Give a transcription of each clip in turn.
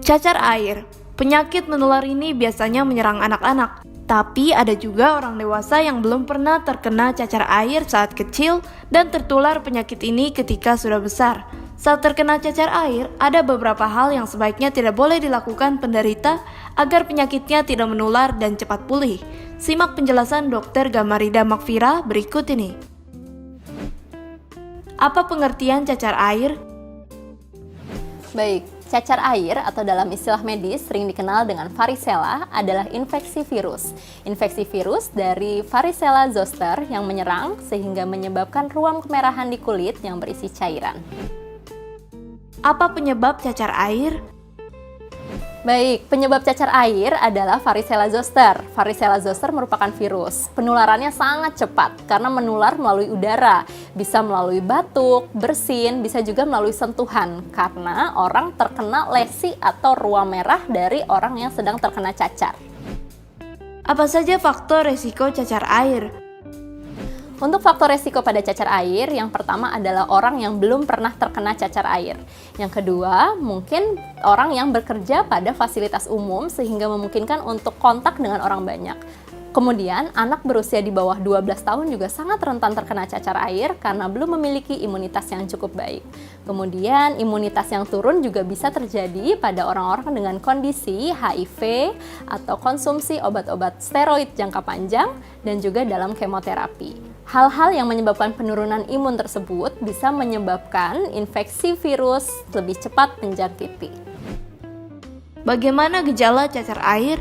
Cacar air. Penyakit menular ini biasanya menyerang anak-anak, tapi ada juga orang dewasa yang belum pernah terkena cacar air saat kecil dan tertular penyakit ini ketika sudah besar. Saat terkena cacar air, ada beberapa hal yang sebaiknya tidak boleh dilakukan penderita agar penyakitnya tidak menular dan cepat pulih. Simak penjelasan Dr. Gamarida Makfira berikut ini. Apa pengertian cacar air? Baik, cacar air atau dalam istilah medis sering dikenal dengan varicella adalah infeksi virus. Infeksi virus dari varicella zoster yang menyerang sehingga menyebabkan ruam kemerahan di kulit yang berisi cairan. Apa penyebab cacar air? Baik, penyebab cacar air adalah varicella zoster. Varicella zoster merupakan virus. Penularannya sangat cepat karena menular melalui udara, bisa melalui batuk, bersin, bisa juga melalui sentuhan karena orang terkena lesi atau ruam merah dari orang yang sedang terkena cacar. Apa saja faktor resiko cacar air? Untuk faktor resiko pada cacar air, yang pertama adalah orang yang belum pernah terkena cacar air. Yang kedua, mungkin orang yang bekerja pada fasilitas umum sehingga memungkinkan untuk kontak dengan orang banyak. Kemudian, anak berusia di bawah 12 tahun juga sangat rentan terkena cacar air karena belum memiliki imunitas yang cukup baik. Kemudian, imunitas yang turun juga bisa terjadi pada orang-orang dengan kondisi HIV atau konsumsi obat-obat steroid jangka panjang dan juga dalam kemoterapi. Hal-hal yang menyebabkan penurunan imun tersebut bisa menyebabkan infeksi virus lebih cepat menjangkiti. Bagaimana gejala cacar air?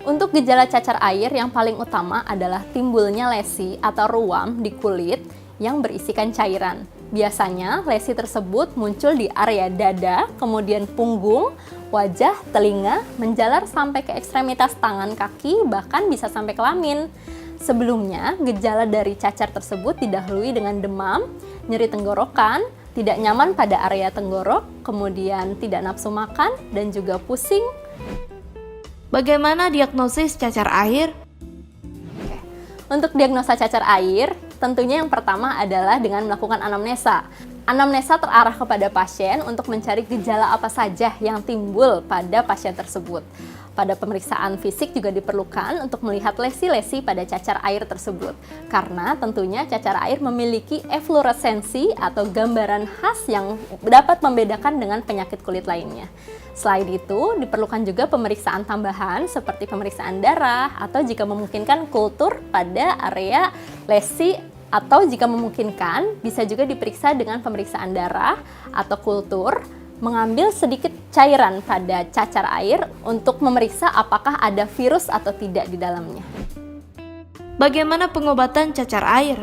Untuk gejala cacar air yang paling utama adalah timbulnya lesi atau ruam di kulit yang berisikan cairan. Biasanya lesi tersebut muncul di area dada, kemudian punggung, wajah, telinga, menjalar sampai ke ekstremitas tangan, kaki, bahkan bisa sampai kelamin. Sebelumnya, gejala dari cacar tersebut didahului dengan demam, nyeri tenggorokan, tidak nyaman pada area tenggorok, kemudian tidak nafsu makan, dan juga pusing. Bagaimana diagnosis cacar air? Untuk diagnosa cacar air, tentunya yang pertama adalah dengan melakukan anamnesa. Anamnesa terarah kepada pasien untuk mencari gejala apa saja yang timbul pada pasien tersebut. Pada pemeriksaan fisik juga diperlukan untuk melihat lesi-lesi pada cacar air tersebut. Karena tentunya cacar air memiliki efluoresensi atau gambaran khas yang dapat membedakan dengan penyakit kulit lainnya. Selain itu, diperlukan juga pemeriksaan tambahan seperti pemeriksaan darah atau jika memungkinkan kultur pada area lesi atau jika memungkinkan bisa juga diperiksa dengan pemeriksaan darah atau kultur, mengambil sedikit cairan pada cacar air untuk memeriksa apakah ada virus atau tidak di dalamnya. Bagaimana pengobatan cacar air?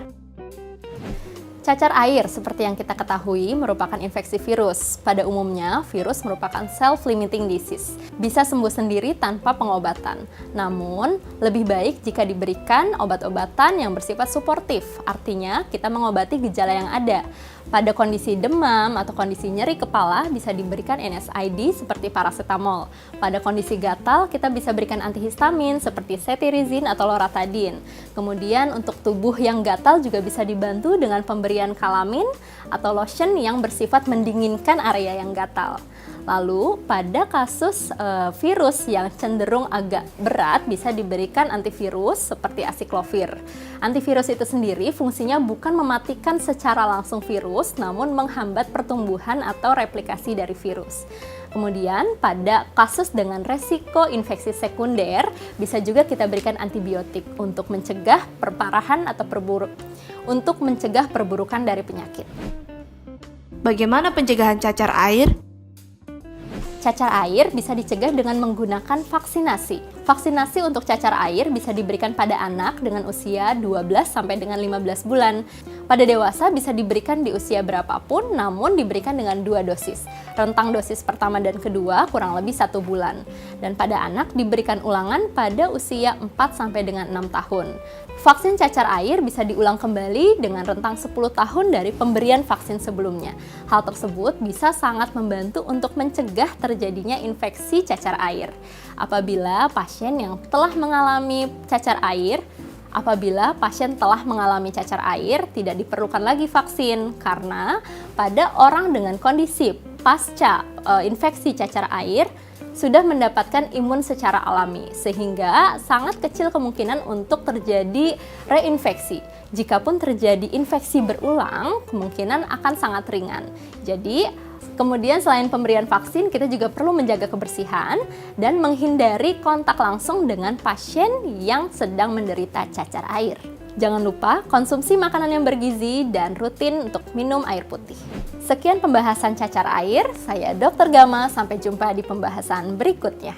Cacar air, seperti yang kita ketahui, merupakan infeksi virus. Pada umumnya, virus merupakan self-limiting disease. Bisa sembuh sendiri tanpa pengobatan. Namun, lebih baik jika diberikan obat-obatan yang bersifat suportif. Artinya, kita mengobati gejala yang ada. Pada kondisi demam atau kondisi nyeri kepala, bisa diberikan NSAID seperti paracetamol. Pada kondisi gatal, kita bisa berikan antihistamin seperti cetirizine atau loratadine. Kemudian, untuk tubuh yang gatal juga bisa dibantu dengan pemberian kalamin atau lotion yang bersifat mendinginkan area yang gatal. Lalu, pada kasus virus yang cenderung agak berat, bisa diberikan antivirus seperti acyclovir. Antivirus itu sendiri fungsinya bukan mematikan secara langsung virus, namun menghambat pertumbuhan atau replikasi dari virus. Kemudian, pada kasus dengan resiko infeksi sekunder, bisa juga kita berikan antibiotik untuk mencegah perparahan atau perburukan dari penyakit. Bagaimana pencegahan cacar air? Cacar air bisa dicegah dengan menggunakan vaksinasi. Vaksinasi untuk cacar air bisa diberikan pada anak dengan usia 12 sampai dengan 15 bulan. Pada dewasa bisa diberikan di usia berapapun, namun diberikan dengan 2 dosis. Rentang dosis pertama dan kedua kurang lebih 1 bulan. Dan pada anak diberikan ulangan pada usia 4 sampai dengan 6 tahun. Vaksin cacar air bisa diulang kembali dengan rentang 10 tahun dari pemberian vaksin sebelumnya. Hal tersebut bisa sangat membantu untuk mencegah terjadinya infeksi cacar air. Apabila pasien yang telah mengalami cacar air Apabila pasien telah mengalami cacar air, tidak diperlukan lagi vaksin karena pada orang dengan kondisi pasca infeksi cacar air sudah mendapatkan imun secara alami, sehingga sangat kecil kemungkinan untuk terjadi reinfeksi. Jikapun terjadi infeksi berulang, kemungkinan akan sangat ringan. Jadi, kemudian selain pemberian vaksin, kita juga perlu menjaga kebersihan dan menghindari kontak langsung dengan pasien yang sedang menderita cacar air. Jangan lupa konsumsi makanan yang bergizi dan rutin untuk minum air putih. Sekian pembahasan cacar air, saya Dr. Gama, sampai jumpa di pembahasan berikutnya.